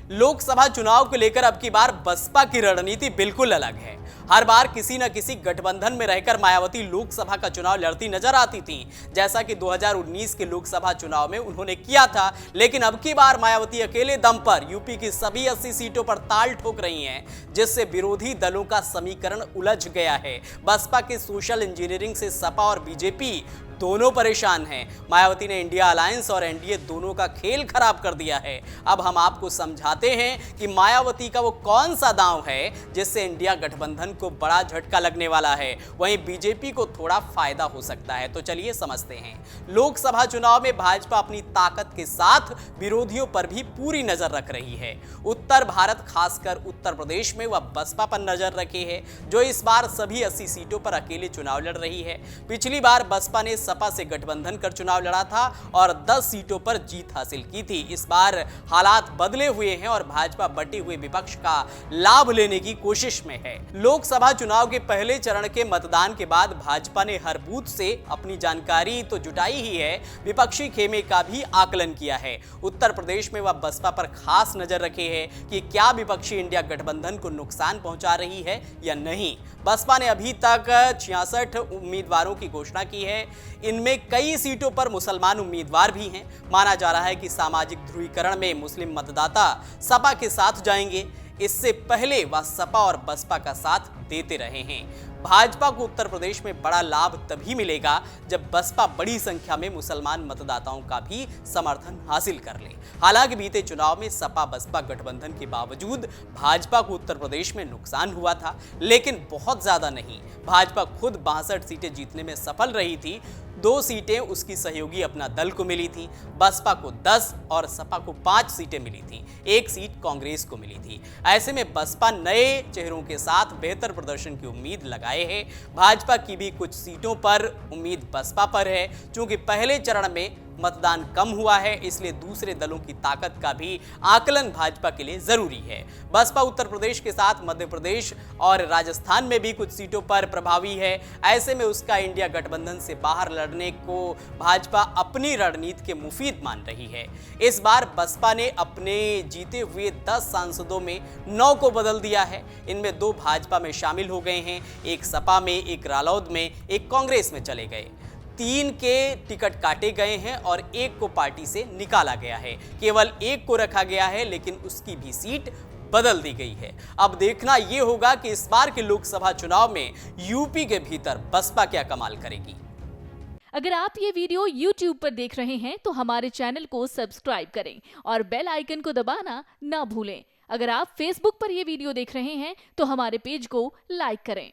लोकसभा चुनाव को लेकर अब की बार बसपा की रणनीति बिल्कुल अलग है। हर बार किसी न किसी गठबंधन में रहकर मायावती लोकसभा का चुनाव लड़ती नजर आती थी, जैसा कि 2019 के लोकसभा चुनाव में उन्होंने किया था। लेकिन अब की बार मायावती अकेले दम पर यूपी की सभी 80 सीटों पर ताल ठोक रही हैं, जिससे विरोधी दलों का समीकरण उलझ गया है। बसपा के सोशल इंजीनियरिंग से सपा और बीजेपी दोनों परेशान हैं। मायावती ने इंडिया अलायंस और एनडीए दोनों का खेल खराब कर दिया है। अब हम आपको समझाते हैं कि मायावती का वो कौन सा दांव है जिससे इंडिया गठबंधन को बड़ा झटका लगने वाला है, वहीं बीजेपी को थोड़ा फायदा हो सकता है। तो चलिए समझते हैं। लोकसभा चुनाव में भाजपा अपनी ताकत के साथ विरोधियों पर भी पूरी नजर रख रही है। उत्तर भारत, खासकर उत्तर प्रदेश में वह बसपा पर नजर रखी है, जो इस बार सभी 80 सीटों पर अकेले चुनाव लड़ रही है। पिछली बार बसपा ने सपा से गठबंधन कर चुनाव लड़ा था और 10 सीटों पर जीत हासिल की थी। इस बार हालात बदले हुए हैं और भाजपा बटे हुए विपक्ष का लाभ लेने की कोशिश में है। लोकसभा चुनाव के पहले चरण के मतदान के बाद भाजपा ने हर बूथ से अपनी जानकारी तो जुटाई ही है, विपक्षी खेमे का भी आकलन किया है। उत्तर प्रदेश में वह बसपा पर खास नजर रखे है कि क्या विपक्षी इंडिया गठबंधन को नुकसान पहुंचा रही है या नहीं। बसपा ने अभी तक 66 उम्मीदवारों की घोषणा की है। इनमें कई सीटों पर मुसलमान उम्मीदवार भी हैं। माना जा रहा है कि सामाजिक ध्रुवीकरण में मुस्लिम मतदाता सपा के साथ जाएंगे। इससे पहले वह सपा और बसपा का साथ देते रहे हैं। भाजपा को उत्तर प्रदेश में बड़ा लाभ तभी मिलेगा जब बसपा बड़ी संख्या में मुसलमान मतदाताओं का भी समर्थन हासिल कर ले। हालांकि बीते चुनाव में सपा बसपा गठबंधन के बावजूद भाजपा को उत्तर प्रदेश में नुकसान हुआ था, लेकिन बहुत ज्यादा नहीं। भाजपा खुद 62 सीटें जीतने में सफल रही थी। 2 सीटें उसकी सहयोगी अपना दल को मिली थी। बसपा को 10 और सपा को 5 सीटें मिली थी। 1 सीट कांग्रेस को मिली थी। ऐसे में बसपा नए चेहरों के साथ बेहतर प्रदर्शन की उम्मीद लगाए है। भाजपा की भी कुछ सीटों पर उम्मीद बसपा पर है। चूंकि पहले चरण में मतदान कम हुआ है, इसलिए दूसरे दलों की ताकत का भी आकलन भाजपा के लिए जरूरी है। बसपा उत्तर प्रदेश के साथ मध्य प्रदेश और राजस्थान में भी कुछ सीटों पर प्रभावी है। ऐसे में उसका इंडिया गठबंधन से बाहर लड़ने को भाजपा अपनी रणनीति के मुफीद मान रही है। इस बार बसपा ने अपने जीते हुए 10 सांसदों में 9 को बदल दिया है। इनमें 2 भाजपा में शामिल हो गए हैं, एक सपा में, एक रालोद में, एक कांग्रेस में चले गए। 3 के टिकट काटे गए हैं और 1 को पार्टी से निकाला गया है। केवल 1 को रखा गया है, लेकिन उसकी भी सीट बदल दी गई है। अब देखना यह होगा कि इस बार के लोकसभा चुनाव में यूपी के भीतर बसपा क्या कमाल करेगी। अगर आप ये वीडियो YouTube पर देख रहे हैं तो हमारे चैनल को सब्सक्राइब करें और बेल आइकन को दबाना ना भूलें। अगर आप Facebook पर ये वीडियो देख रहे हैं तो हमारे पेज को लाइक करें।